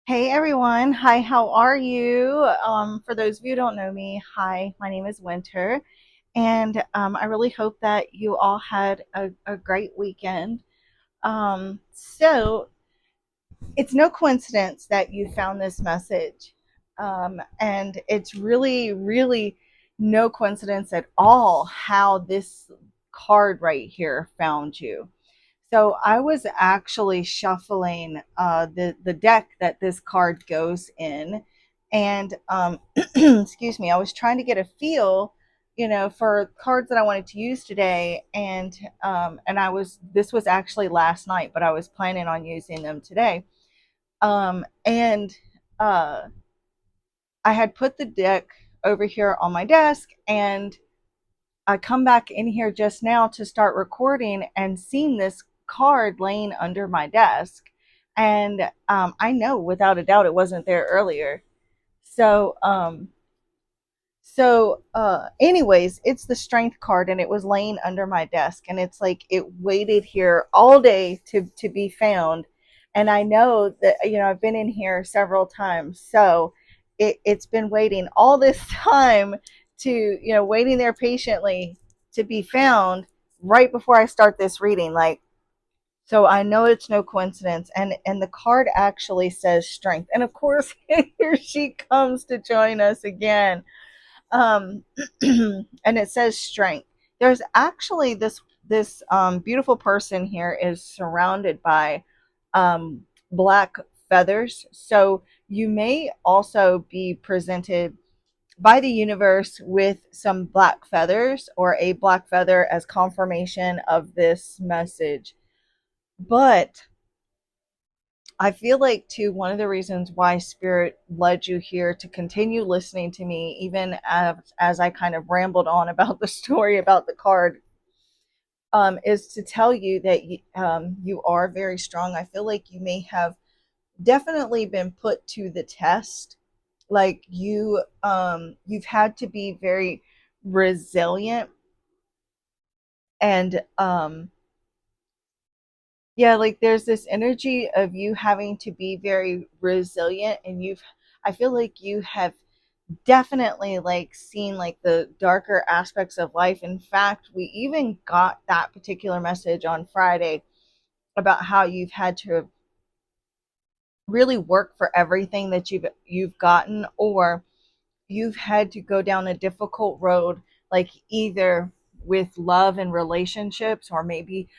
Hey everyone. Hi, how are you? For those of you who don't know me, hi, my name is Winter, and I really hope that you all had a great weekend. So it's no coincidence that you found this message, and it's really no coincidence at all how this card right here found you. So I was actually shuffling the deck that this card goes in, and excuse me, I was trying to get a feel, for cards that I wanted to use today, and this was actually last night, but I was planning on using them today, and uh, I had put the deck over here on my desk, and I come back in here just now to start recording and seen this card laying under my desk. And I know without a doubt it wasn't there earlier. So, anyways, it's the strength card and it was laying under my desk. And it's like it waited here all day to be found. And I know that, I've been in here several times. So it's been waiting all this time to, waiting there patiently to be found right before I start this reading. Like, so I know it's no coincidence. And the card actually says strength. And of course, here she comes to join us again. um, and it says strength. There's actually this beautiful person here is surrounded by black feathers. So you may also be presented by the universe with some black feathers or a black feather as confirmation of this message. But I feel like too one of the reasons why spirit led you here to continue listening to me, even as I kind of rambled on about the story about the card, is to tell you that you are very strong. I feel like you may have definitely been put to the test. Like you've had to be very resilient and yeah, like there's this energy of you having to be very resilient, and I feel like you have definitely like seen like the darker aspects of life. In fact, we even got that particular message on Friday about how you've had to really work for everything that you've gotten, or you've had to go down a difficult road, like either with love and relationships, or maybe,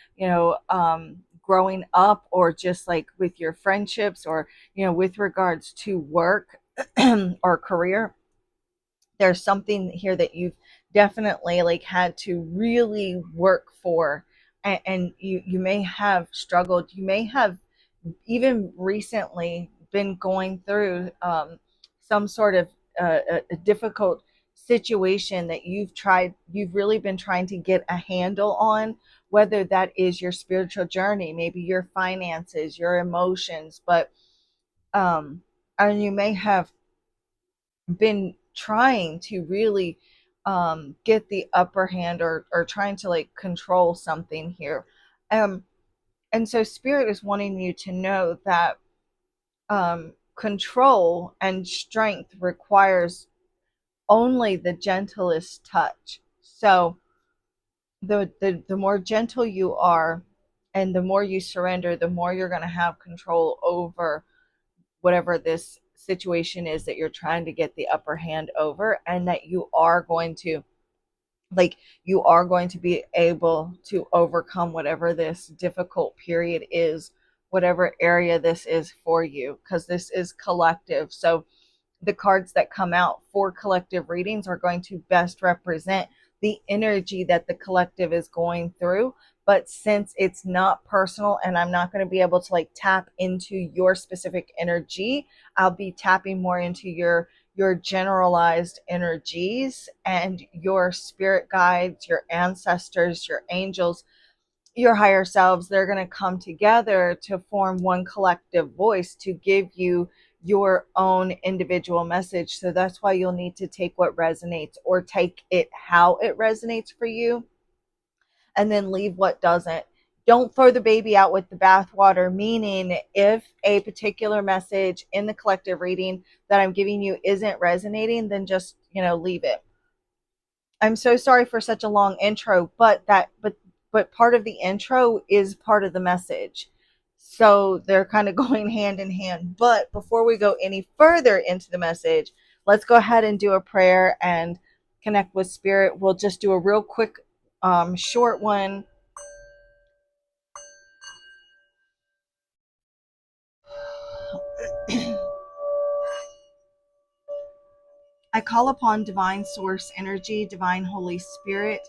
growing up, or just like with your friendships, or, with regards to work or career. There's something here that you've definitely like had to really work for. And you may have struggled, you may have even recently been going through some sort of a difficult situation that you've really been trying to get a handle on, whether that is your spiritual journey, maybe your finances, your emotions, but um and you may have been trying to really get the upper hand, or trying to like control something here. um and so spirit is wanting you to know that control and strength requires only the gentlest touch. So the more gentle you are, and the more you surrender, the more you're going to have control over whatever this situation is that you're trying to get the upper hand over, and that you are going to be able to overcome whatever this difficult period is, whatever area this is for you, because this is collective. So the cards that come out for collective readings are going to best represent the energy that the collective is going through. But since it's not personal, and I'm not going to be able to like tap into your specific energy, I'll be tapping more into your generalized energies, and your spirit guides, your ancestors, your angels, your higher selves. They're going to come together to form one collective voice to give you your own individual message. So that's why you'll need to take what resonates, or take it how it resonates for you, and then leave what doesn't. don't throw the baby out with the bathwater, meaning if a particular message in the collective reading that I'm giving you isn't resonating, then just, leave it. I'm so sorry for such a long intro, but part of the intro is part of the message. So they're kind of going hand in hand. But before we go any further into the message, let's go ahead and do a prayer and connect with spirit. We'll just do a real quick short one. I call upon divine source energy, divine Holy Spirit.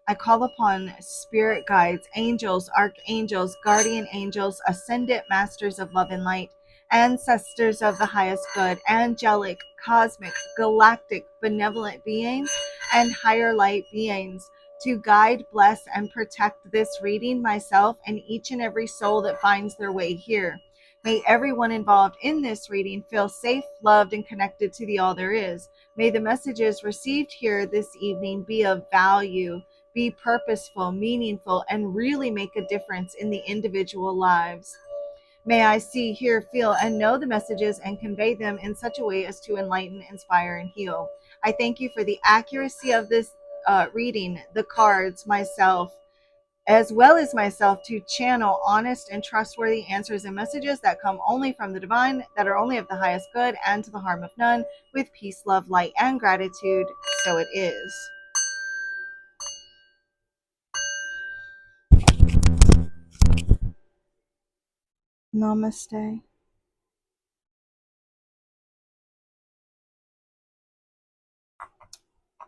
I call upon spirit guides, angels, archangels, guardian angels, ascendant masters of love and light, ancestors of the highest good, angelic, cosmic, galactic, benevolent beings, and higher light beings to guide, bless, and protect this reading, myself, and each and every soul that finds their way here. May everyone involved in this reading feel safe, loved, and connected to the all there is. May the messages received here this evening be of value, be purposeful, meaningful, and really make a difference in the individual lives. May I see, hear, feel, and know the messages and convey them in such a way as to enlighten, inspire, and heal. I thank you for the accuracy of this reading, the cards, myself, as well as myself, to channel honest and trustworthy answers and messages that come only from the divine, that are only of the highest good and to the harm of none, with peace, love, light, and gratitude. So it is. Namaste.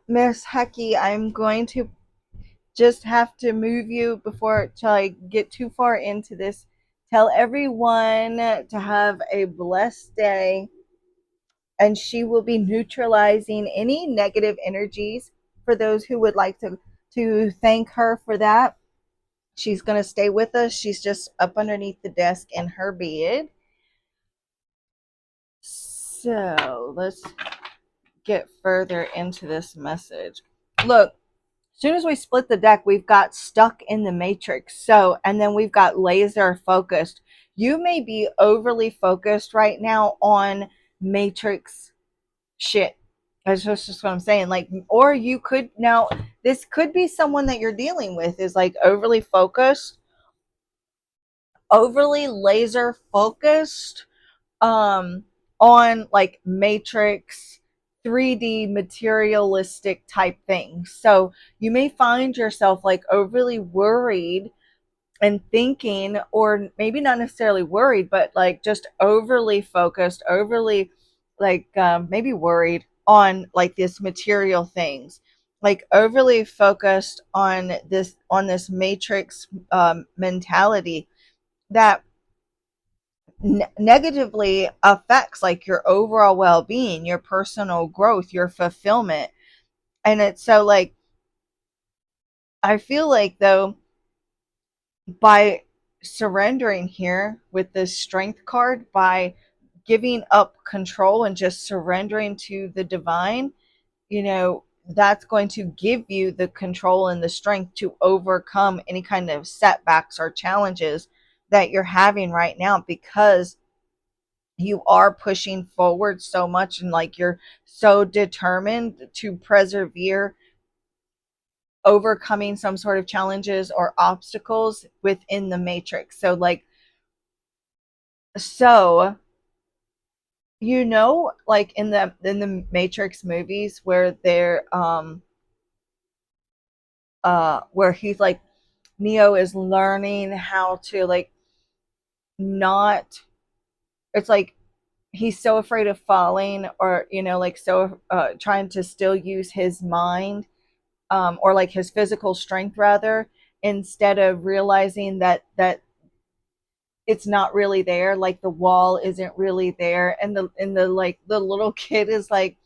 Miss Hecky, I'm going to just have to move you before till I get too far into this. Tell everyone to have a blessed day, and she will be neutralizing any negative energies for those who would like to thank her for that. She's going to stay with us. She's just up underneath the desk in her bed. So let's get further into this message. Look, as soon as we split the deck, we've got stuck in the matrix. So, and then we've got laser focused. You may be overly focused right now on matrix shit. That's just what I'm saying. Like, or you could now, this could be someone that you're dealing with is like overly focused, overly laser focused on like matrix 3D materialistic type things. So you may find yourself like overly worried and thinking, or maybe not necessarily worried, but like just overly focused, overly like maybe worried on like this material things, like overly focused on this matrix mentality that negatively affects like your overall well-being, your personal growth, your fulfillment. And it's so like, I feel like though, by surrendering here with this strength card, by giving up control and just surrendering to the divine, that's going to give you the control and the strength to overcome any kind of setbacks or challenges that you're having right now, because you are pushing forward so much and like you're so determined to persevere, overcoming some sort of challenges or obstacles within the matrix. So like in the matrix movies where they're where he's like, Neo is learning how to like not, it's like he's so afraid of falling, or like so trying to still use his mind, or like his physical strength rather, instead of realizing that it's not really there, like the wall isn't really there. And the like the little kid is like,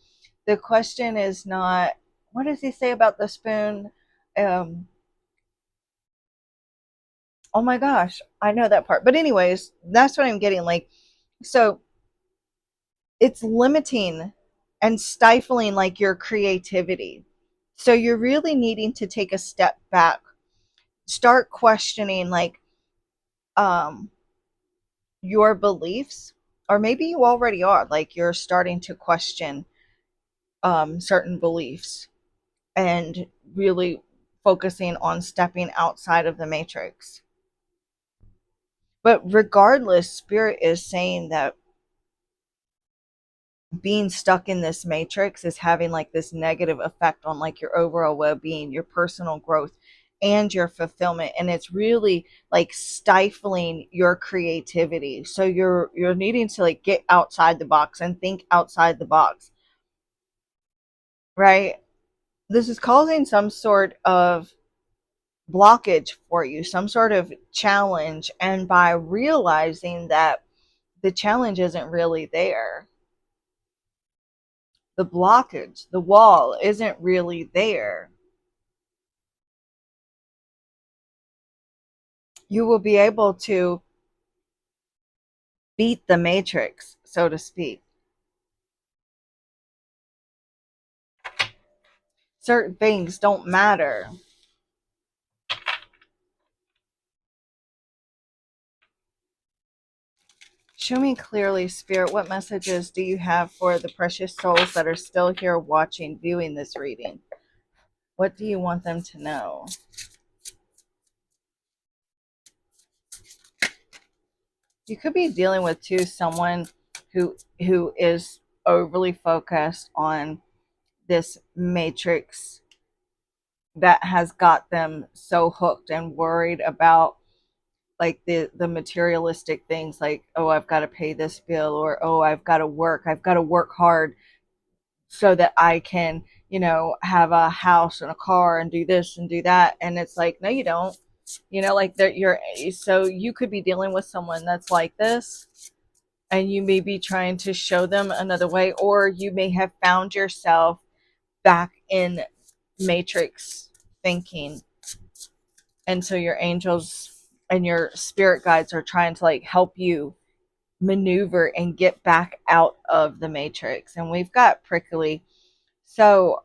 the question is not, what does he say about the spoon? um oh my gosh, I know that part, but anyways, that's what I'm getting, like, so it's limiting and stifling like your creativity. So you're really needing to take a step back, start questioning like, um your beliefs, or maybe you already are, like you're starting to question certain beliefs and really focusing on stepping outside of the matrix. But regardless, spirit is saying that being stuck in this matrix is having like this negative effect on like your overall well-being, your personal growth, and your fulfillment, and it's really like stifling your creativity. So you're needing to like get outside the box and think outside the box, right? This is causing some sort of blockage for you, some sort of challenge, and by realizing that the challenge isn't really there, the blockage, the wall isn't really there, you will be able to beat the matrix, so to speak. Certain things don't matter. Show me clearly, Spirit, what messages do you have for the precious souls that are still here watching, viewing this reading? What do you want them to know? You could be dealing with too someone who is overly focused on this matrix that has got them so hooked and worried about like the materialistic things, like, oh, I've got to pay this bill, or oh, I've got to work hard so that I can, have a house and a car and do this and do that. And it's like, no, you don't. Like that you're so you could be dealing with someone that's like this, and you may be trying to show them another way, or you may have found yourself back in matrix thinking, and so your angels and your spirit guides are trying to like help you maneuver and get back out of the matrix. And we've got prickly. So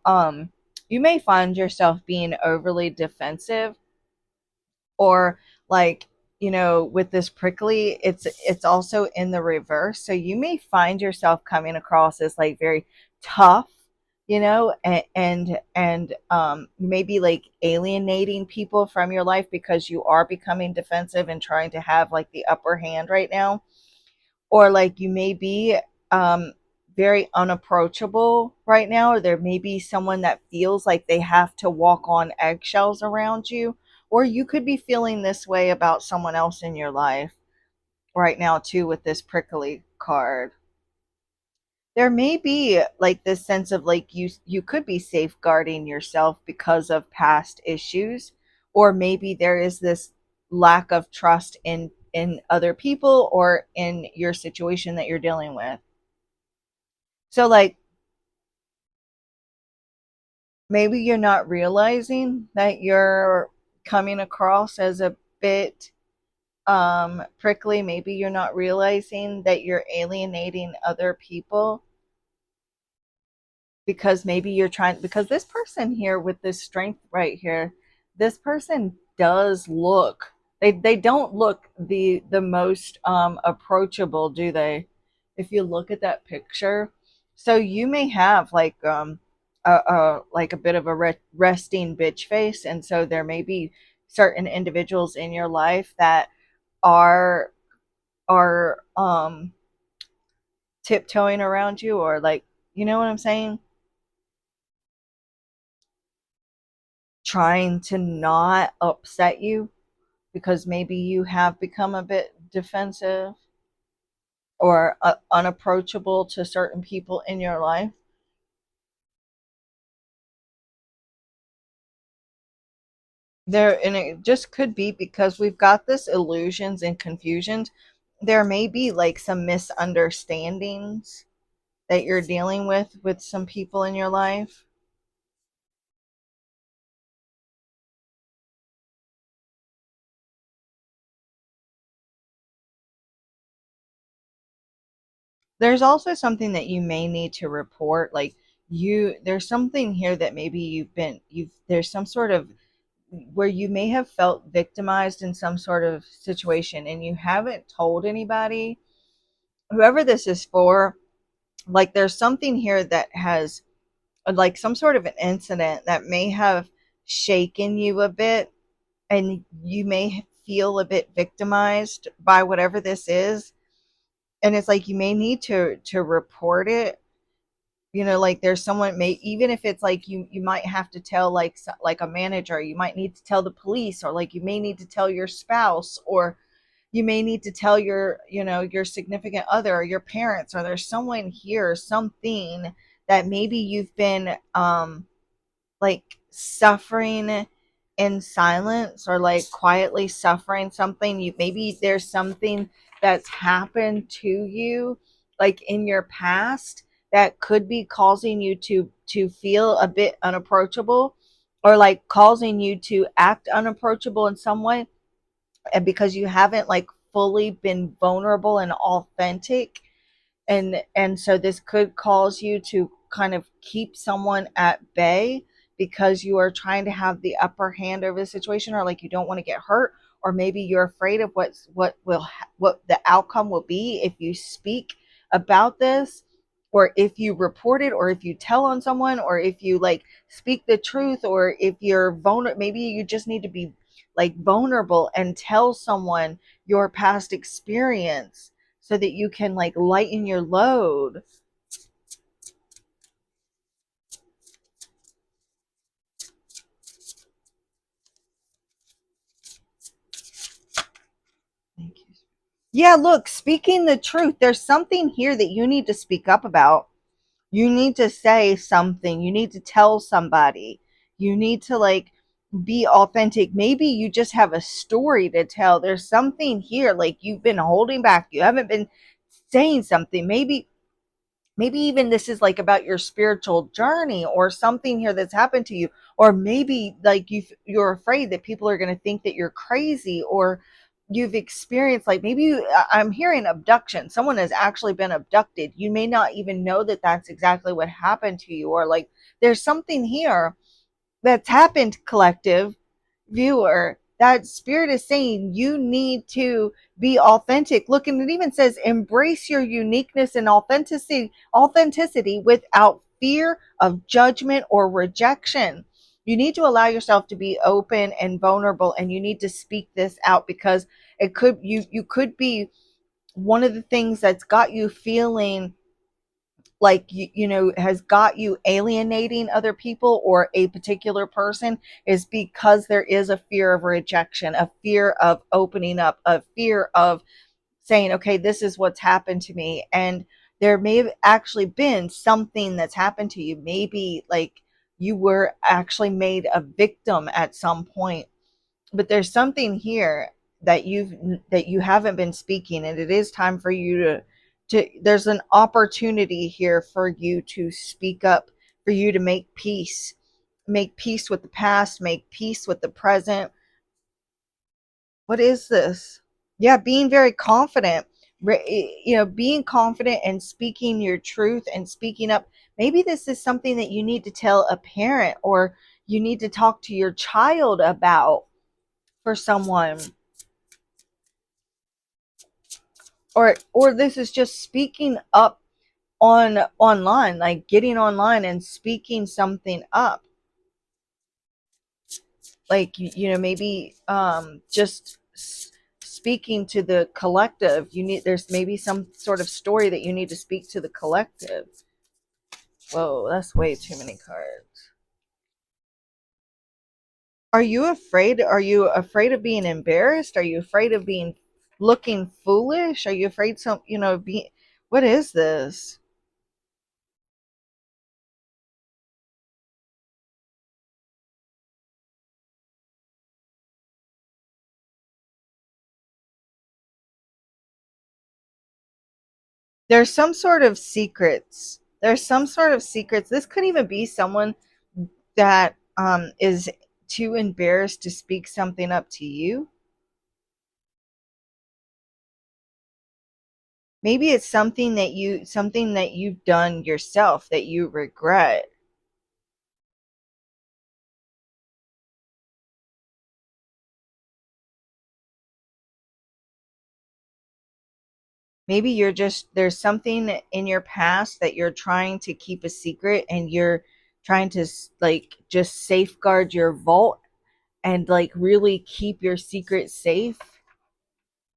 you may find yourself being overly defensive, or like, with this prickly, it's also in the reverse, so you may find yourself coming across as like very tough, and maybe like alienating people from your life because you are becoming defensive and trying to have like the upper hand right now. Or like you may be um very unapproachable right now, or there may be someone that feels like they have to walk on eggshells around you, or you could be feeling this way about someone else in your life right now too with this prickly card. There may be like this sense of like you could be safeguarding yourself because of past issues, or maybe there is this lack of trust in other people or in your situation that you're dealing with. So like maybe you're not realizing that you're coming across as a bit prickly. Maybe you're not realizing that you're alienating other people because maybe you're trying, because this person here with this strength right here, this person does look, they don't look the most approachable, do they? If you look at that picture, so you may have like like a bit of a resting bitch face, and so there may be certain individuals in your life that are are tiptoeing around you, or like, you know what I'm saying, trying to not upset you because maybe you have become a bit defensive or unapproachable to certain people in your life. There, and it just could be because we've got this illusions and confusions. There may be like some misunderstandings that you're dealing with some people in your life. There's also something that you may need to report, like there's something here that maybe you've there's some sort of where you may have felt victimized in some sort of situation and you haven't told anybody, whoever this is for. Like there's something here that has, like, some sort of an incident that may have shaken you a bit, and you may feel a bit victimized by whatever this is. And it's like you may need to report it. Like there's someone, may, even if it's like you might have to tell, like, like a manager, you might need to tell the police, or like you may need to tell your spouse, or you may need to tell your, your significant other, or your parents, or there's someone here, something that maybe you've been like suffering in silence, or like quietly suffering something. You, maybe there's something that's happened to you, like in your past, that could be causing you to feel a bit unapproachable, or like causing you to act unapproachable in some way. And because you haven't like fully been vulnerable and authentic, and so this could cause you to kind of keep someone at bay, because you are trying to have the upper hand over the situation, or like you don't want to get hurt, or maybe you're afraid of what the outcome will be if you speak about this, or if you report it, or if you tell on someone, or if you like speak the truth, or if you're vulnerable. Maybe you just need to be like vulnerable and tell someone your past experience, so that you can like lighten your load. Thank you. Yeah, look, speaking the truth, there's something here that you need to speak up about. You need to say something. You need to tell somebody. You need to like be authentic. Maybe you just have a story to tell. There's something here like you've been holding back. You haven't been saying something. Maybe even this is like about your spiritual journey, or something here that's happened to you. Or maybe like you're afraid that people are going to think that you're crazy, or you've experienced, like, maybe I'm hearing abduction. Someone has actually been abducted. You may not even know that that's exactly what happened to you, or like there's something here that's happened, collective viewer, that spirit is saying you need to be authentic. Look, and it even says embrace your uniqueness and authenticity without fear of judgment or rejection. You need to allow yourself to be open and vulnerable, and you need to speak this out, because you could be one of the things that's got you feeling like has got you alienating other people or a particular person, is because there is a fear of rejection, a fear of opening up, a fear of saying, okay, this is what's happened to me. And there may have actually been something that's happened to you. Maybe like you were actually made a victim at some point, but there's something here that you haven't been speaking, and it is time for you to there's an opportunity here for you to speak up, for you to make peace with the past, make peace with the present. What is this? Yeah, being very confident. Being confident and speaking your truth and speaking up. Maybe this is something that you need to tell a parent, or you need to talk to your child about, for someone. Or this is just speaking up online, like getting online and speaking something up, like maybe just speaking to the collective. There's maybe some sort of story that you need to speak to the collective. Whoa, that's way too many cards. Are you afraid of being embarrassed? Are you afraid of being looking foolish? Are you afraid some be what is this? There's some sort of secrets. There's some sort of secrets. This could even be someone that is too embarrassed to speak something up to you. Maybe it's something that you've done yourself that you regret. maybe you're just, there's something in your past that you're trying to keep a secret, and you're trying to like just safeguard your vault and like really keep your secret safe.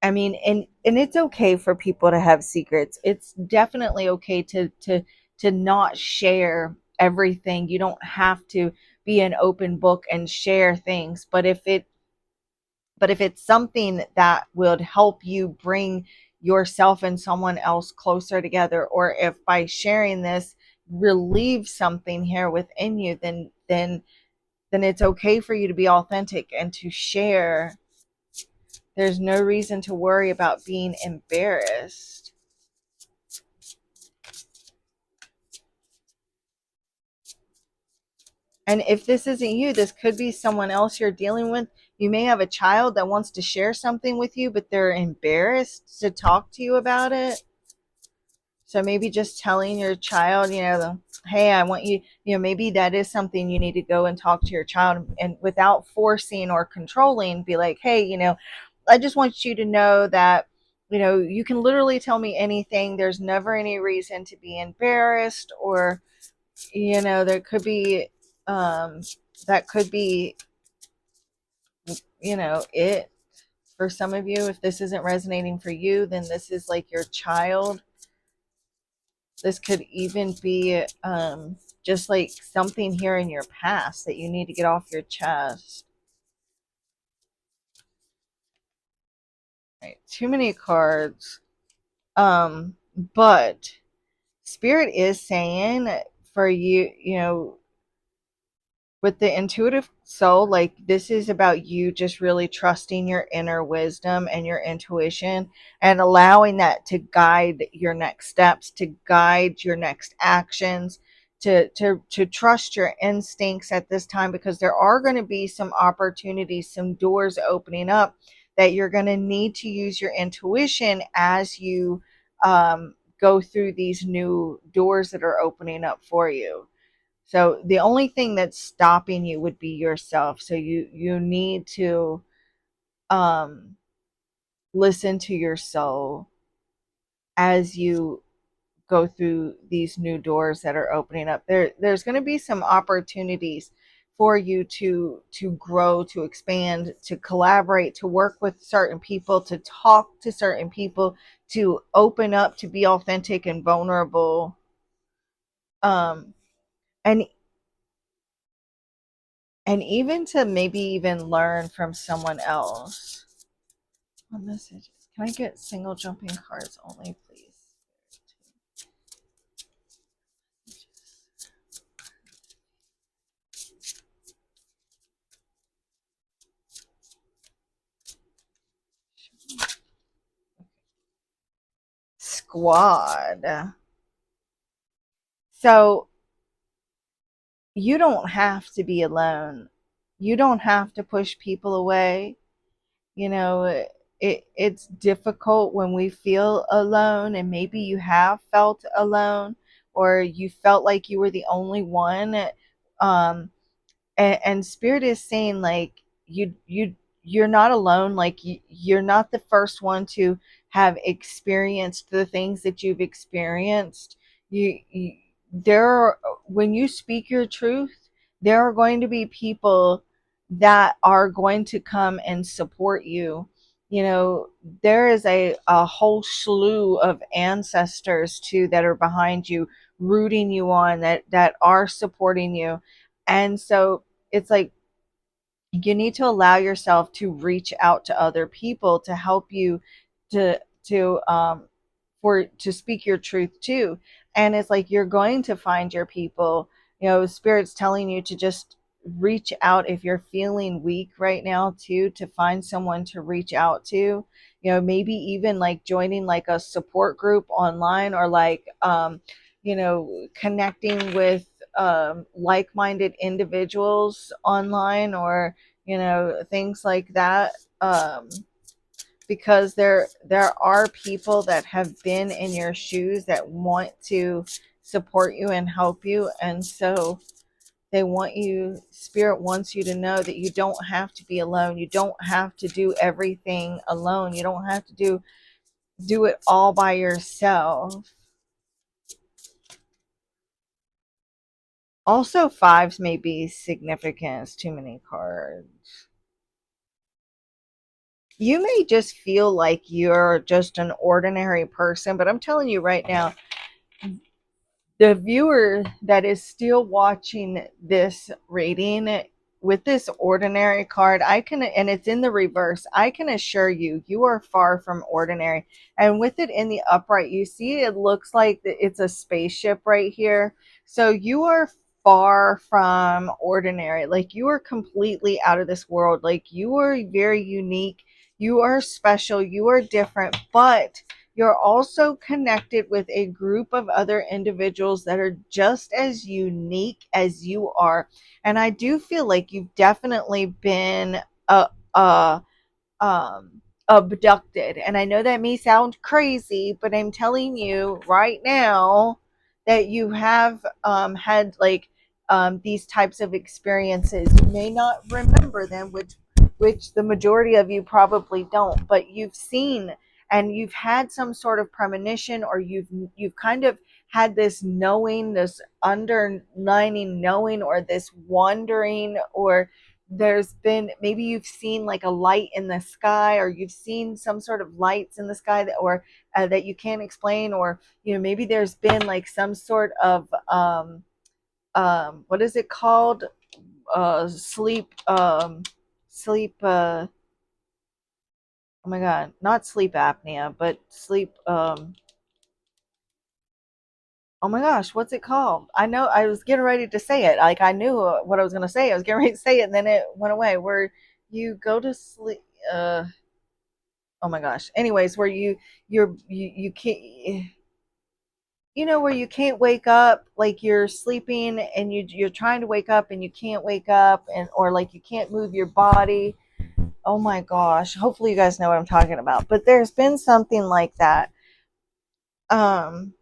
I mean, and it's okay for people to have secrets. It's definitely okay to not share everything. You don't have to be an open book and share things, but if it's something that would help you bring yourself and someone else closer together, or if by sharing this relieve something here within you, then it's okay for you to be authentic and to share. There's no reason to worry about being embarrassed. And if this isn't you, this could be someone else you're dealing with. You may have a child that wants to share something with you, but they're embarrassed to talk to you about it. So maybe just telling your child, hey, I want you, maybe that is something you need to go and talk to your child, and without forcing or controlling, be like, hey, I just want you to know that, you can literally tell me anything. There's never any reason to be embarrassed, or, there could be, that could be, it for some of you. If this isn't resonating for you, then this is like your child. This could even be just like something here in your past that you need to get off your chest. Right, too many cards. But Spirit is saying for you, with the intuitive soul, like this is about you just really trusting your inner wisdom and your intuition, and allowing that to guide your next steps, to guide your next actions, to trust your instincts at this time, because there are going to be some opportunities, some doors opening up that you're going to need to use your intuition as you go through these new doors that are opening up for you. So the only thing that's stopping you would be yourself. So you need to um listen to your soul as you go through these new doors that are opening up. There's going to be some opportunities for you to grow, to expand, to collaborate, to work with certain people, to talk to certain people, to open up, to be authentic and vulnerable. Um and and even to maybe even learn from someone else. On messages, can I get single jumping cards only, please? Squad. So you don't have to be alone. You don't have to push people away. You know, it's difficult when we feel alone, and maybe you have felt alone, or you felt like you were the only one. Um, and Spirit is saying like you're not alone. Like you're not the first one to have experienced the things that you've experienced. You there are, when you speak your truth, there are going to be people that are going to come and support you. There is a whole slew of ancestors too that are behind you, rooting you on, that are supporting you. And so it's like you need to allow yourself to reach out to other people to help you to for to speak your truth too. And it's like you're going to find your people. Spirit's telling you to just reach out if you're feeling weak right now too, to find someone to reach out to. Maybe even like joining like a support group online, or like connecting with like-minded individuals online, or things like that. Because there are people that have been in your shoes that want to support you and help you. And so they want you, Spirit wants you to know that you don't have to be alone. You don't have to do everything alone. You don't have to do do it all by yourself. Also, fives may be significant. It's too many cards. You may just feel like you're just an ordinary person, but I'm telling you right now, the viewer that is still watching this reading with this ordinary card, I can, and it's in the reverse, I can assure you, you are far from ordinary. And with it in the upright, you see it looks like it's a spaceship right here. So you are far from ordinary. Like, you are completely out of this world. Like, you are very unique. You are special. You are different. But you're also connected with a group of other individuals that are just as unique as you are. And I do feel like you've definitely been uh, abducted. And I know that may sound crazy, but I'm telling you right now that you have had like these types of experiences. You may not remember them, which the majority of you probably don't, but you've seen and you've had some sort of premonition, or you've kind of had this knowing, this underlining knowing, or this wondering, or there's been, maybe you've seen like a light in the sky, or you've seen some sort of lights in the sky that, or that you can't explain, or maybe there's been like some sort of what is it called, sleep oh my god, not sleep apnea, but sleep oh my gosh, what's it called? I know, I was getting ready to say it. Like, I knew what I was going to say. I was getting ready to say it, and then it went away. Where you go to sleep. Oh my gosh. Anyways, where you can't. Where you can't wake up, like you're sleeping and you're trying to wake up and you can't wake up, and or like you can't move your body. Oh my gosh. Hopefully you guys know what I'm talking about. But there's been something like that. Um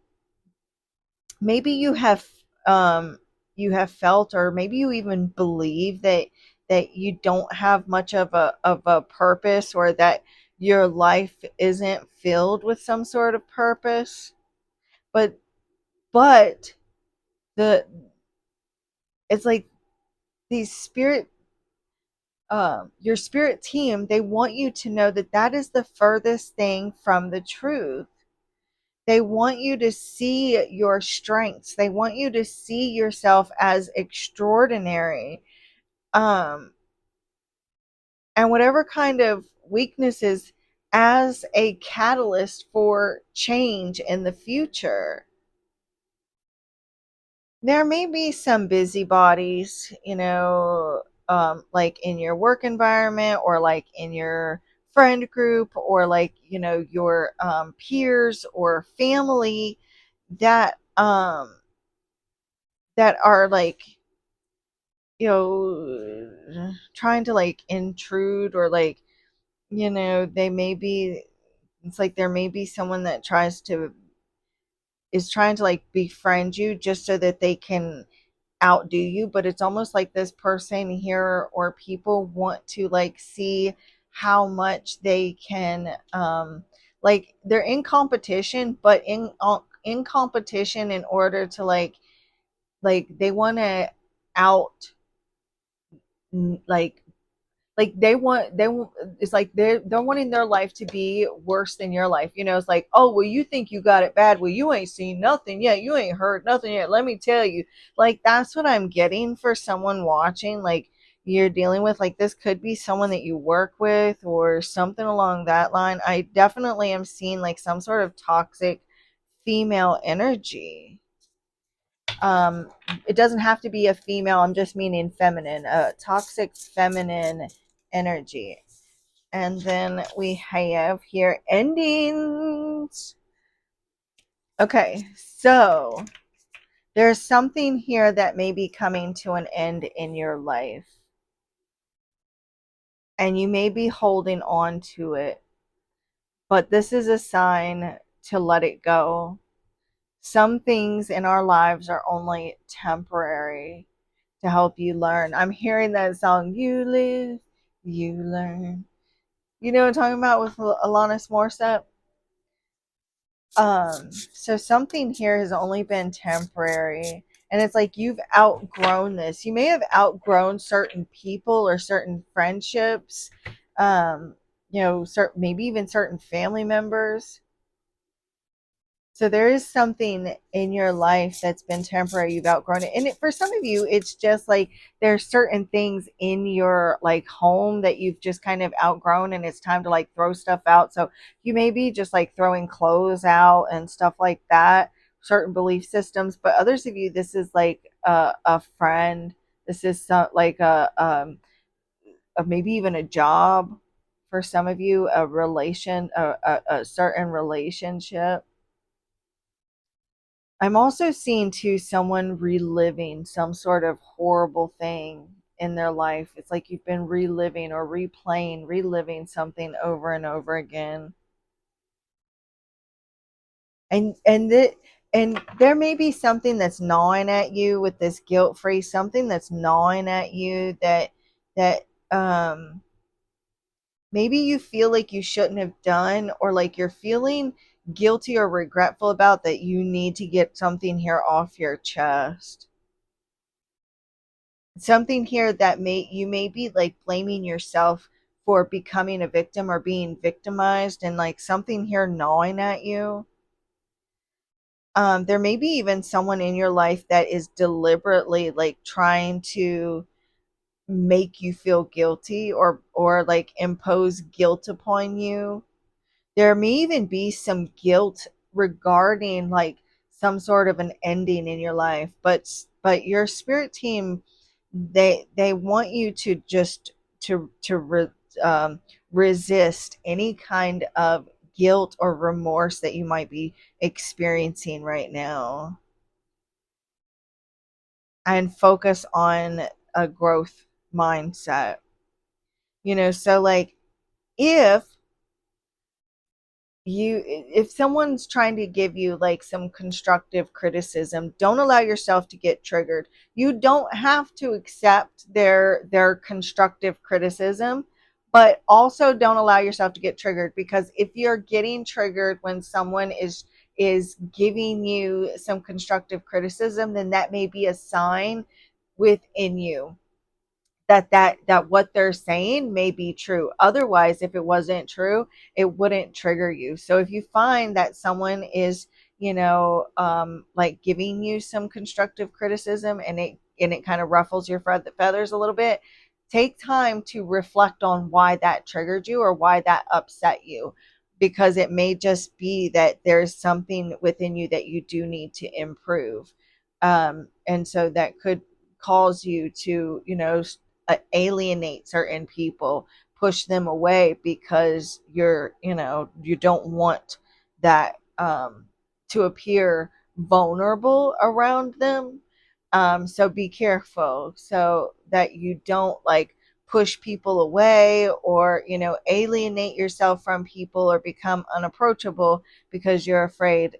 Maybe you have felt, or maybe you even believe that you don't have much of a purpose, or that your life isn't filled with some sort of purpose. But but the it's like these your spirit team, they want you to know that that is the furthest thing from the truth. They want you to see your strengths. They want you to see yourself as extraordinary. Um, and whatever kind of weaknesses, as a catalyst for change in the future. There may be some busybodies, like in your work environment, or like in your friend group, or like, your peers or family that that are like, trying to like intrude, or like, they may be, it's like there may be someone that is trying to like befriend you just so that they can outdo you. But it's almost like this person here, or people want to like see how much they can, like they're in competition, but in competition in order to like they want to out, like they want, it's like they're wanting their life to be worse than your life. It's like, oh well, you think you got it bad, well you ain't seen nothing yet, you ain't heard nothing yet, let me tell you. Like, that's what I'm getting for someone watching. Like, you're dealing with, like, this could be someone that you work with or something along that line. I definitely am seeing like some sort of toxic female energy. um it doesn't have to be a female, I'm just meaning feminine, toxic feminine energy. And then we have here endings. Okay, so there's something here that may be coming to an end in your life, and you may be holding on to it, but this is a sign to let it go. Some things in our lives are only temporary, to help you learn. I'm hearing that song, You Live, You Learn. You know what I'm talking about, with Alanis Morissette? So something here has only been temporary, and it's like you've outgrown this. You may have outgrown certain people or certain friendships, um, certain, maybe even certain family members. So there is something in your life that's been temporary. You've outgrown it. And for some of you, it's just like there's certain things in your like home that you've just kind of outgrown and it's time to like throw stuff out. So you may be just like throwing clothes out and stuff like that, certain belief systems. But others of you, this is like a friend. This is like maybe even a job for some of you, a certain relationship. I'm also seeing too someone reliving some sort of horrible thing in their life. It's like you've been reliving or reliving something over and over again. And there may be something that's gnawing at you with this guilt free, something that's gnawing at you that maybe you feel like you shouldn't have done, or like you're feeling guilty or regretful about, that you need to get something here off your chest. Something here that you may be like blaming yourself for becoming a victim or being victimized, and like something here gnawing at you. There may be even someone in your life that is deliberately like trying to make you feel guilty, or like impose guilt upon you. There may even be some guilt regarding like some sort of an ending in your life, but your spirit team, they want you to just um, resist any kind of guilt or remorse that you might be experiencing right now, and focus on a growth mindset. So like if if someone's trying to give you like some constructive criticism, don't allow yourself to get triggered. You don't have to accept their constructive criticism, but also don't allow yourself to get triggered, because if you're getting triggered when someone is giving you some constructive criticism, then that may be a sign within you that what they're saying may be true. Otherwise, if it wasn't true, it wouldn't trigger you. So if you find that someone is, like giving you some constructive criticism, and it kind of ruffles your feathers a little bit, take time to reflect on why that triggered you or why that upset you, because it may just be that there's something within you that you do need to improve. And so that could cause you to, alienate certain people, push them away, because you don't want that to appear vulnerable around them. So be careful so that you don't like push people away, or alienate yourself from people, or become unapproachable because you're afraid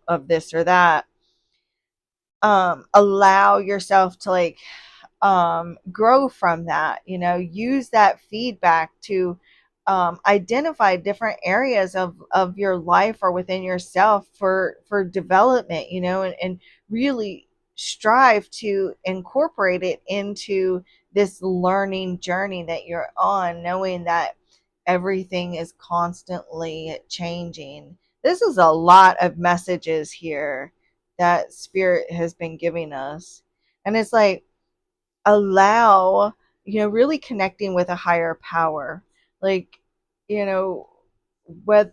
of this or that. Allow yourself to like grow from that. Use that feedback to identify different areas of your life or within yourself for development, and really strive to incorporate it into this learning journey that you're on, knowing that everything is constantly changing. This is a lot of messages here that spirit has been giving us, and it's like, allow, really connecting with a higher power, like, you know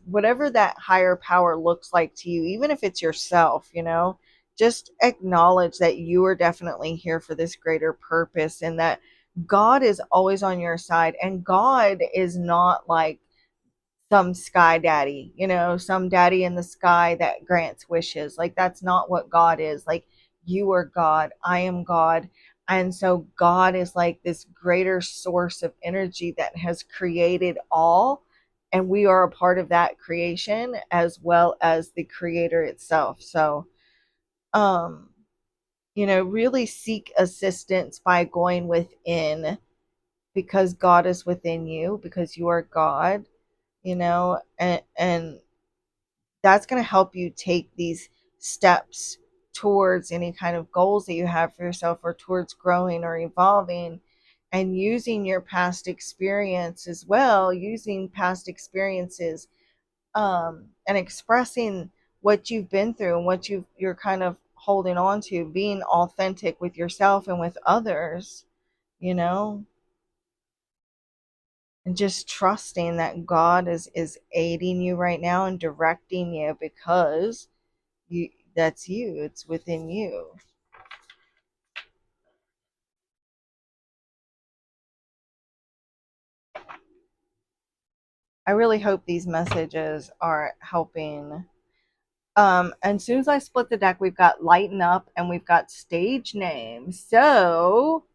whatever that higher power looks like to you, even if it's yourself, just acknowledge that you are definitely here for this greater purpose, and that God is always on your side, and God is not like some sky daddy, some daddy in the sky that grants wishes. Like, that's not what God is. Like, you are God, I am God. And so God is like this greater source of energy that has created all. And we are a part of that creation as well as the creator itself. So, um, really seek assistance by going within, because God is within you, because you are God, and that's going to help you take these steps towards any kind of goals that you have for yourself, or towards growing or evolving, and using your past experience as well, using past experiences, and expressing what you've been through and what you're kind of holding on to, being authentic with yourself and with others, you know, and just trusting that God is aiding you right now and directing you, because you that's you, it's within you. I really hope these messages are helping. And as soon as I split the deck, we've got lighten up and we've got stage names. So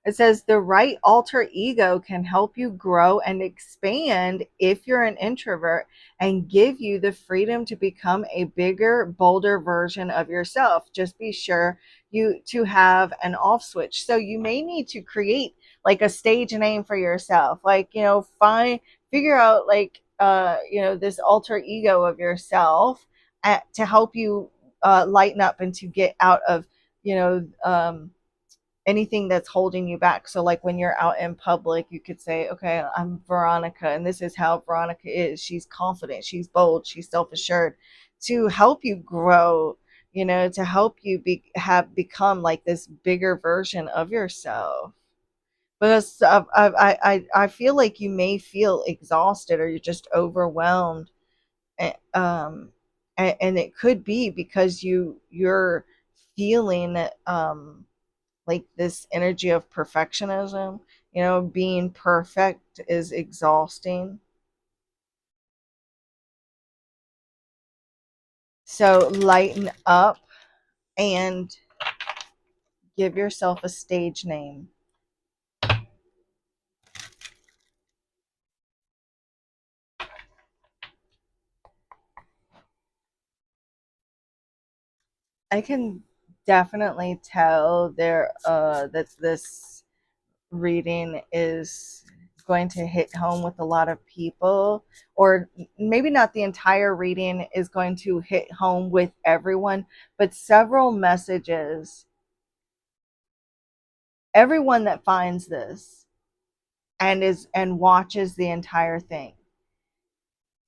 it says the right alter ego can help you grow and expand if you're an introvert, and give you the freedom to become a bigger, bolder version of yourself. Just be sure you to have an off switch. So you may need to create like a stage name for yourself. Like, figure out like this alter ego of yourself to help you lighten up and to get out of you know anything that's holding you back. So like when you're out in public, you could say, okay, I'm Veronica and this is how Veronica is. She's confident, she's bold, she's self-assured, to help you grow, to help you have become like this bigger version of yourself. Because I feel like you may feel exhausted, or you're just overwhelmed, and it could be because you're feeling like this energy of perfectionism. Being perfect is exhausting. So lighten up and give yourself a stage name. I can definitely tell that this reading is going to hit home with a lot of people, or maybe not the entire reading is going to hit home with everyone, but several messages. Everyone that finds this and watches the entire thing,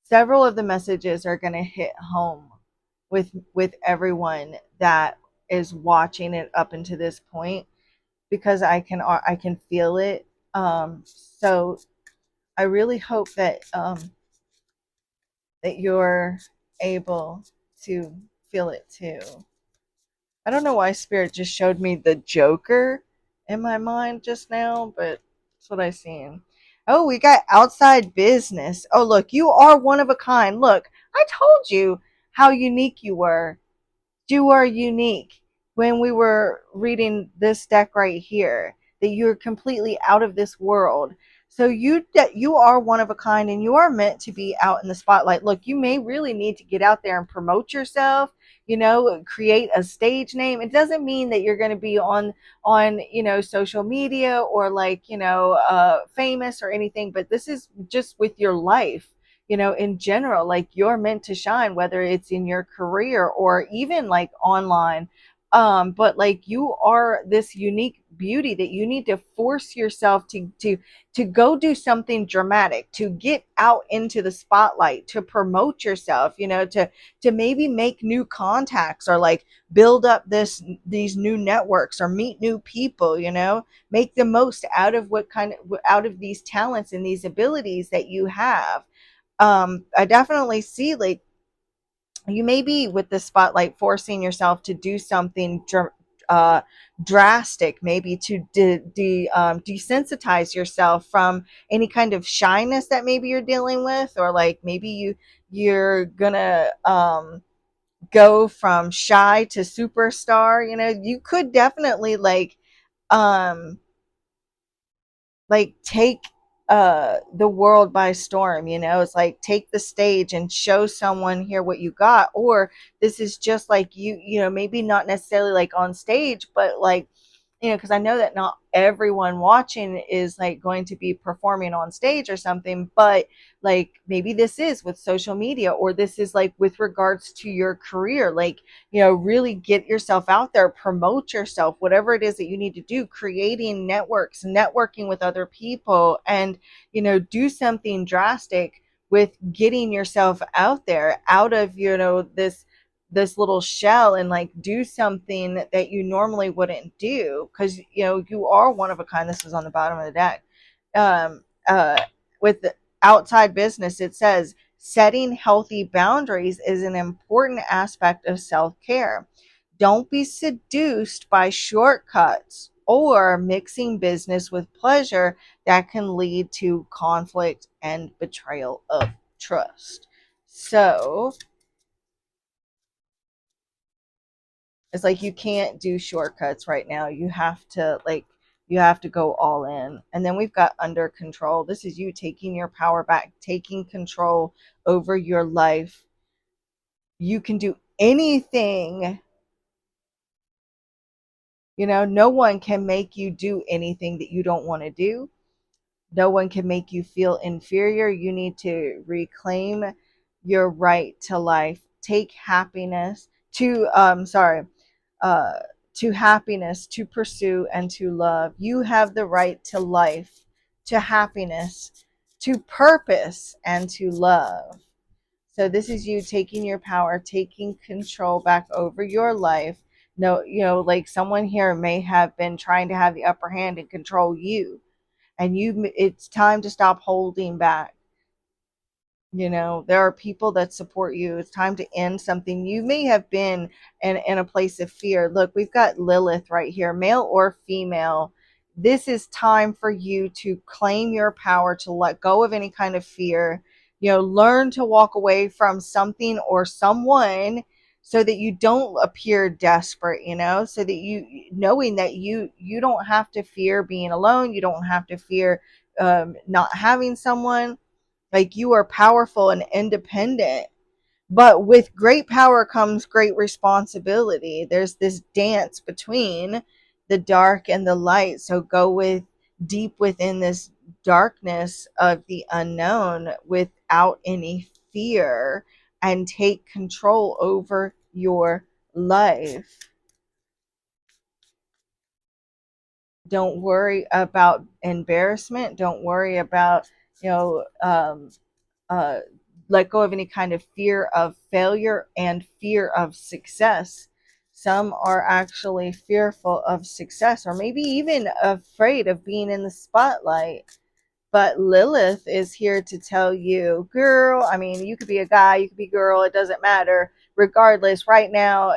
several of the messages are going to hit home with everyone that is watching it up until this point, because I can feel it. So I really hope that you're able to feel it too. I don't know why Spirit just showed me the Joker in my mind just now, but that's what I seen. Oh, we got outside business. Oh, look, you are one of a kind. Look, I told you how unique you were. You are unique. When we were reading this deck right here, that you're completely out of this world. So you are one of a kind, and you are meant to be out in the spotlight. Look, you may really need to get out there and promote yourself, create a stage name. It doesn't mean that you're going to be on social media, or like famous or anything, but this is just with your life, in general. Like, you're meant to shine, whether it's in your career or even like online. But like, you are this unique beauty that you need to force yourself to go do something dramatic, to get out into the spotlight, to promote yourself, to maybe make new contacts, or like build up these new networks, or meet new people, make the most out of these talents and these abilities that you have. I definitely see like you may be with the spotlight forcing yourself to do something uh, drastic, maybe to desensitize yourself from any kind of shyness that maybe you're dealing with, or like maybe you're gonna go from shy to superstar. You could definitely um take the world by storm. It's like, take the stage and show someone here what you got. Or this is just like maybe not necessarily like on stage, but like because I know that not everyone watching is like going to be performing on stage or something, but like maybe this is with social media, or this is like with regards to your career, like, really get yourself out there, promote yourself, whatever it is that you need to do, creating networks, networking with other people, and, do something drastic with getting yourself out there, out of, this little shell, and like do something that you normally wouldn't do, because you are one of a kind. This is on the bottom of the deck. With the outside business, it says setting healthy boundaries is an important aspect of self-care. Don't be seduced by shortcuts or mixing business with pleasure that can lead to conflict and betrayal of trust. So it's like you can't do shortcuts right now. You have to go all in. And then we've got under control. This is you taking your power back, taking control over your life. You can do anything. No one can make you do anything that you don't want to do. No one can make you feel inferior. You need to reclaim your right to life. Take happiness to sorry uh, to happiness, to pursue, and to love. You have the right to life, to happiness, to purpose, and to love. So this is you taking your power, taking control back over your life. No, like someone here may have been trying to have the upper hand and control you, and it's time to stop holding back. There are people that support you. It's time to end something. You may have been in a place of fear. Look, we've got Lilith right here, male or female. This is time for you to claim your power, to let go of any kind of fear. Learn to walk away from something or someone so that you don't appear desperate, so that knowing that you don't have to fear being alone. You don't have to fear not having someone. Like, you are powerful and independent, but with great power comes great responsibility. There's this dance between the dark and the light. So go with deep within this darkness of the unknown without any fear, and take control over your life. Don't worry about embarrassment. Don't worry about, you know, uh, let go of any kind of fear of failure and fear of success. Some are actually fearful of success, or maybe even afraid of being in the spotlight. But Lilith is here to tell you, girl, I mean, you could be a guy, you could be a girl, it doesn't matter. Regardless, right now,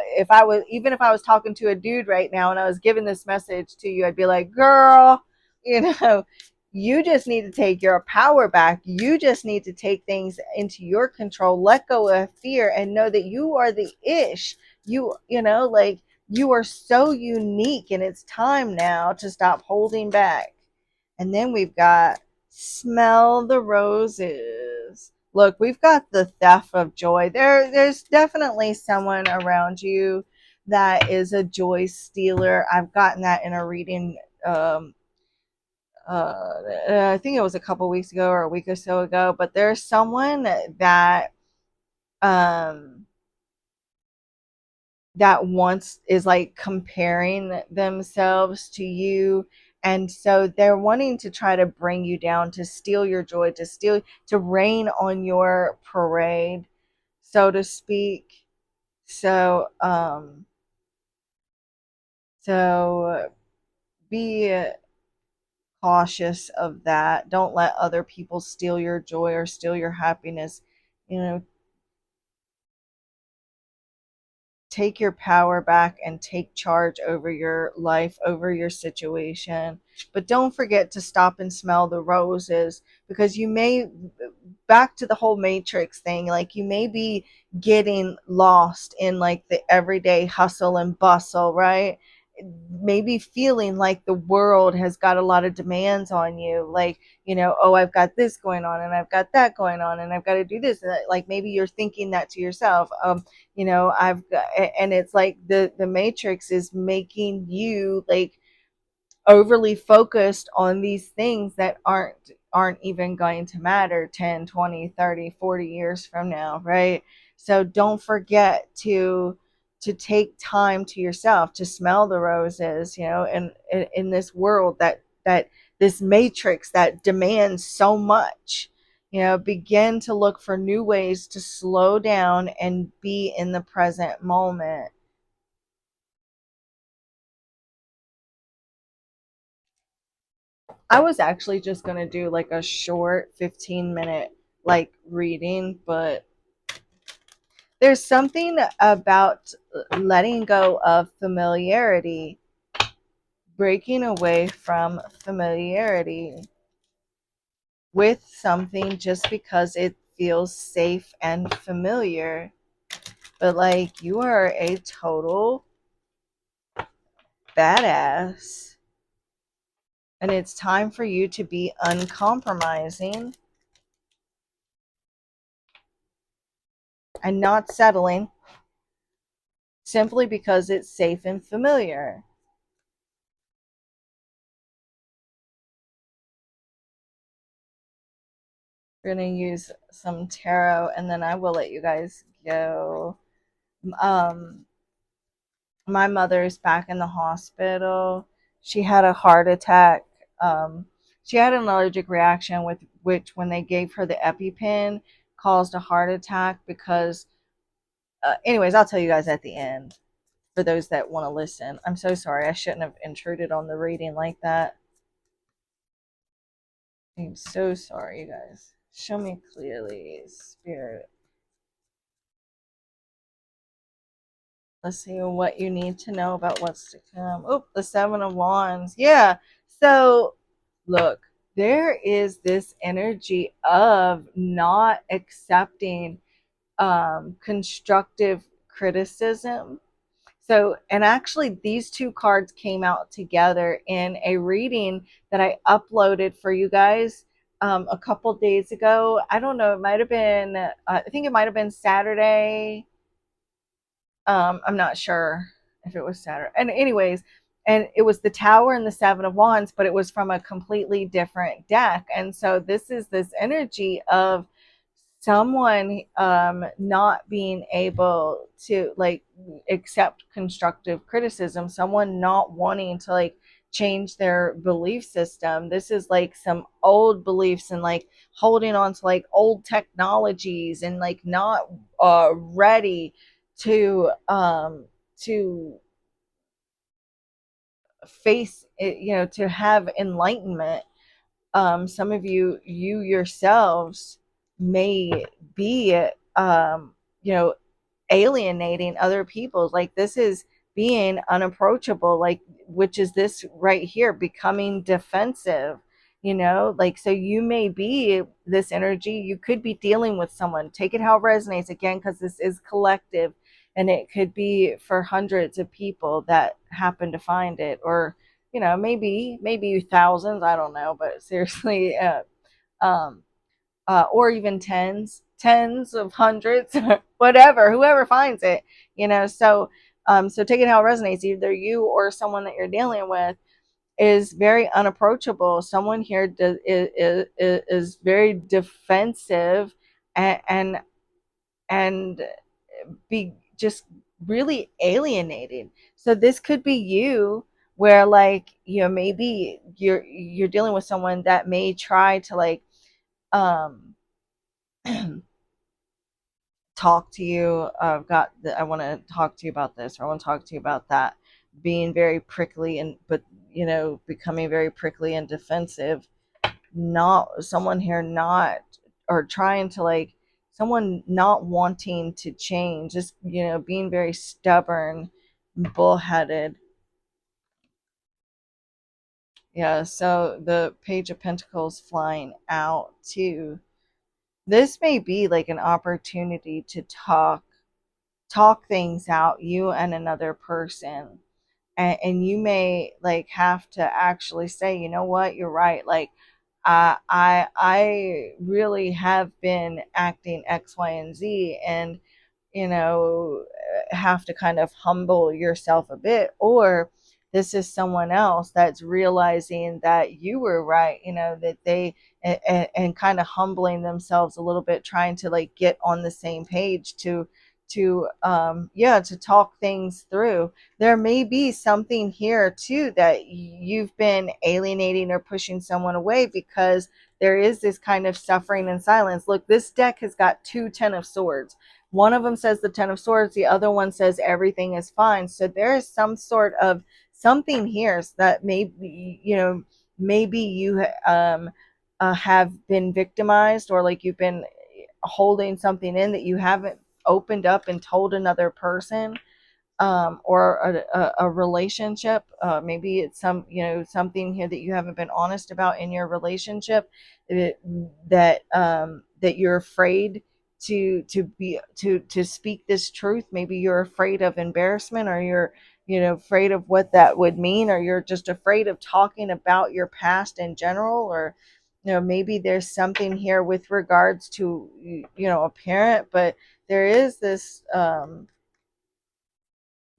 even if I was talking to a dude right now and I was giving this message to you, I'd be like, girl, you know, you just need to take your power back. You just need to take things into your control, let go of fear, and know that you are the ish. Like, you are so unique, and it's time now to stop holding back. And then we've got smell the roses. Look, we've got the theft of joy. There's definitely someone around you that is a joy stealer. I've gotten that in a reading. I think it was a couple weeks ago or a week or so ago. But there's someone um, that wants is like comparing themselves to you, and so they're wanting to try to bring you down, to steal your joy, to rain on your parade, so to speak. So be cautious of that. Don't let other people steal your joy or steal your happiness. you know Take your power back and take charge over your life, over your situation. But don't forget to stop and smell the roses, because you may, back to the whole matrix thing, like you may be getting lost in like the everyday hustle and bustle, right? Maybe feeling like the world has got a lot of demands on you, like, oh, I've got this going on and I've got that going on and I've got to do this, and like maybe you're thinking that to yourself. I've got, and it's like the matrix is making you like overly focused on these things that aren't even going to matter 10, 20, 30, 40 years from now, right? So don't forget to take time to yourself, to smell the roses, and in this world that this matrix that demands so much, begin to look for new ways to slow down and be in the present moment. I was actually just going to do like a short 15-minute like reading, but there's something about letting go of familiarity, breaking away from familiarity with something just because it feels safe and familiar. But like, you are a total badass, and it's time for you to be uncompromising and not settling simply because it's safe and familiar. We're going to use some tarot, and then I will let you guys go. Um, my mother's back in the hospital. She had a heart attack. Um, she had an allergic reaction with which, when they gave her the EpiPen, caused a heart attack because, anyways, I'll tell you guys at the end for those that want to listen. I'm so sorry. I shouldn't have intruded on the reading like that. I'm so sorry, you guys. Show me clearly, Spirit. Let's see what you need to know about what's to come. Oh, the Seven of Wands. Yeah. So, look, there is this energy of not accepting constructive criticism. So, and actually, these two cards came out together in a reading that I uploaded for you guys a couple days ago. I don't know, it might have been, I think it might have been Saturday. I'm not sure if it was Saturday. And anyways, and it was the Tower and the Seven of Wands, but it was from a completely different deck. And so this is this energy of someone not being able to like accept constructive criticism, someone not wanting to like change their belief system. This is like some old beliefs and like holding on to like old technologies and like not ready to face it, to have enlightenment. Some of you yourselves may be you know alienating other people. Like, this is being unapproachable, like, which is this right here, becoming defensive. Like, so you may be this energy, you could be dealing with someone, take it how it resonates, again, because this is collective, and it could be for hundreds of people that happen to find it, or maybe thousands, I don't know, but seriously, um or even tens of hundreds, whatever, whoever finds it. So take it how it resonates. Either you or someone that you're dealing with is very unapproachable. Someone here is very defensive, and and be just really alienating. So this could be you, where like, maybe you're dealing with someone that may try to like um talk to you. I want to talk to you about this, or I want to talk to you about that, being very prickly, and but becoming very prickly and defensive. Not someone here, not, or trying to like, someone not wanting to change, just being very stubborn, bullheaded. Yeah, so the Page of Pentacles flying out too. This may be like an opportunity to talk things out, you and another person. And you may like have to actually say, you know what, you're right. Like, I really have been acting X, Y, and Z, and you know have to kind of humble yourself a bit, or this is someone else that's realizing that you were right, that they, and kind of humbling themselves a little bit, trying to like get on the same page to talk things through. There may be something here too that you've been alienating or pushing someone away, because there is this kind of suffering in silence. Look, this deck has got two Ten of Swords. One of them says the Ten of Swords, the other one says everything is fine. So there is some sort of something here that maybe you have been victimized, or like you've been holding something in that you haven't opened up and told another person, or a relationship. Maybe it's something here that you haven't been honest about in your relationship, that that you're afraid to speak this truth. Maybe you're afraid of embarrassment, or you're afraid of what that would mean, or you're just afraid of talking about your past in general, or maybe there's something here with regards to a parent. But there is this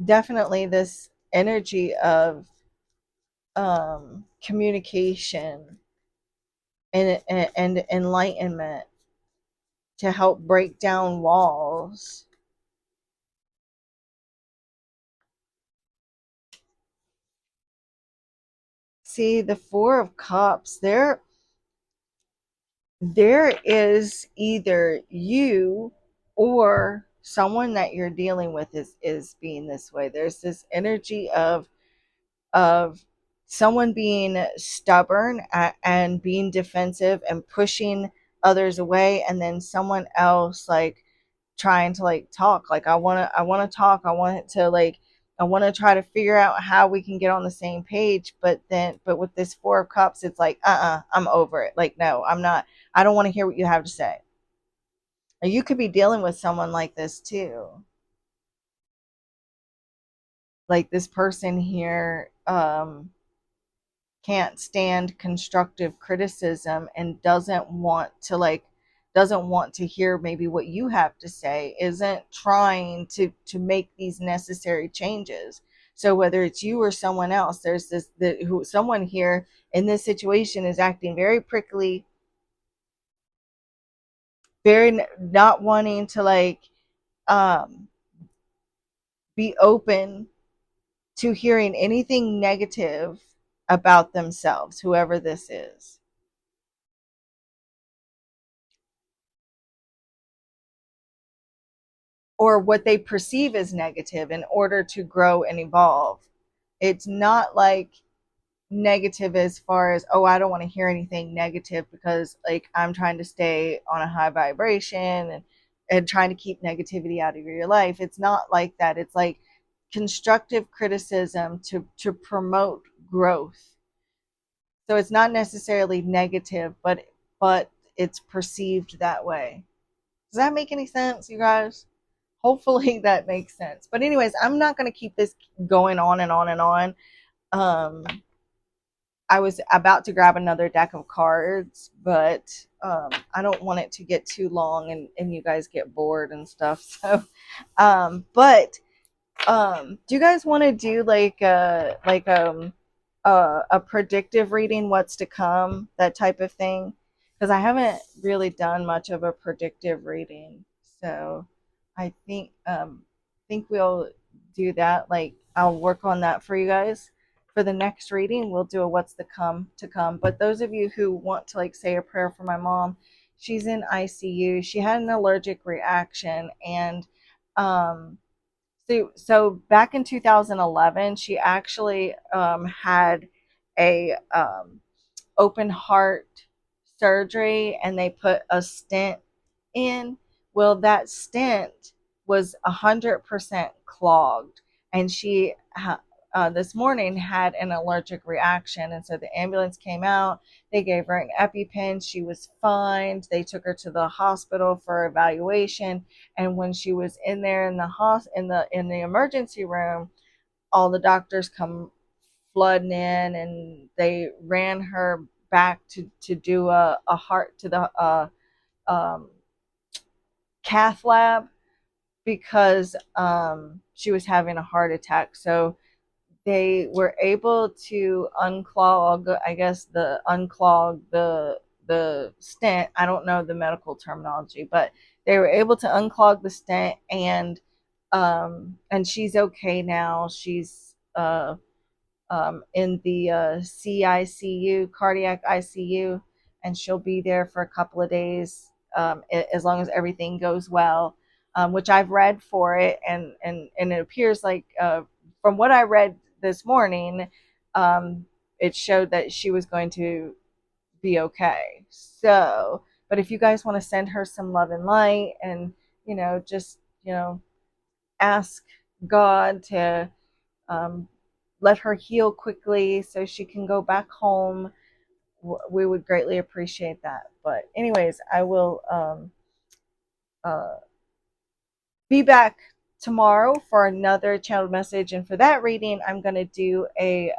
definitely this energy of communication and enlightenment to help break down walls. See, the Four of Cups, there is either you or someone that you're dealing with is being this way. There's this energy of someone being stubborn and being defensive and pushing others away, and then someone else like trying to like talk, like I want to talk, I want to try to figure out how we can get on the same page. But with this Four of Cups, it's like, I'm over it. Like, no, I'm not. I don't want to hear what you have to say. And you could be dealing with someone like this too, like this person here can't stand constructive criticism and doesn't want to hear maybe what you have to say, isn't trying to make these necessary changes. So whether it's you or someone else, there's someone here in this situation is acting very prickly, very not wanting to like um be open to hearing anything negative about themselves, whoever this is. Or what they perceive as negative in order to grow and evolve. It's not like negative as far as, oh, I don't want to hear anything negative because like I'm trying to stay on a high vibration and trying to keep negativity out of your life. It's not like that. It's like constructive criticism to promote growth. So it's not necessarily negative, but it's perceived that way. Does that make any sense, you guys? Hopefully that makes sense. But anyways, I'm not going to keep this going on and on and on. Um, I was about to grab another deck of cards, but I don't want it to get too long and you guys get bored and stuff. So, but do you guys want to do like a predictive reading, what's to come, that type of thing? Because I haven't really done much of a predictive reading, so I think we'll do that. Like I'll work on that for you guys. For the next reading, we'll do a what's to come. But those of you who want to like say a prayer for my mom, she's in ICU. She had an allergic reaction, and um, so back in 2011, she actually had a open heart surgery, and they put a stent in. Well, that stent was 100% clogged, and she this morning had an allergic reaction, and so the ambulance came out. They gave her an EpiPen. She was fine. They took her to the hospital for evaluation, and when she was in there in the in the emergency room, all the doctors come flooding in, and they ran her back to do a heart to the um, cath lab, because she was having a heart attack. So they were able to unclog, I guess, the stent. I don't know the medical terminology, but they were able to unclog the stent, and she's okay now. She's in the CICU, cardiac ICU, and she'll be there for a couple of days, as long as everything goes well. Which I've read for it, and it appears like, from what I read this morning, it showed that she was going to be okay. So, but if you guys want to send her some love and light, and just ask God to um, let her heal quickly so she can go back home, we would greatly appreciate that. But anyways, I will uh, be back tomorrow for another channeled message, and for that reading, I'm going to do a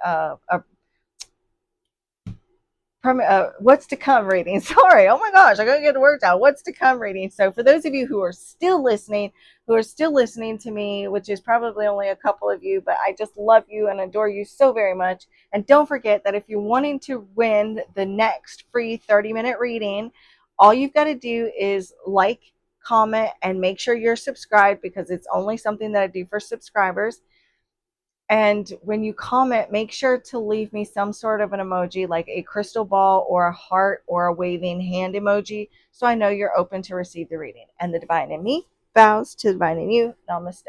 what's to come reading. Sorry, oh my gosh, I gotta get the words out. What's to come reading. So for those of you who are still listening to me, which is probably only a couple of you, but I just love you and adore you so very much. And don't forget that if you're wanting to win the next free 30-minute reading, all you've got to do is like, comment, and make sure you're subscribed, because it's only something that I do for subscribers. And when you comment, make sure to leave me some sort of an emoji, like a crystal ball or a heart or a waving hand emoji, so I know you're open to receive the reading. And the divine in me bows to the divine in you. Namaste.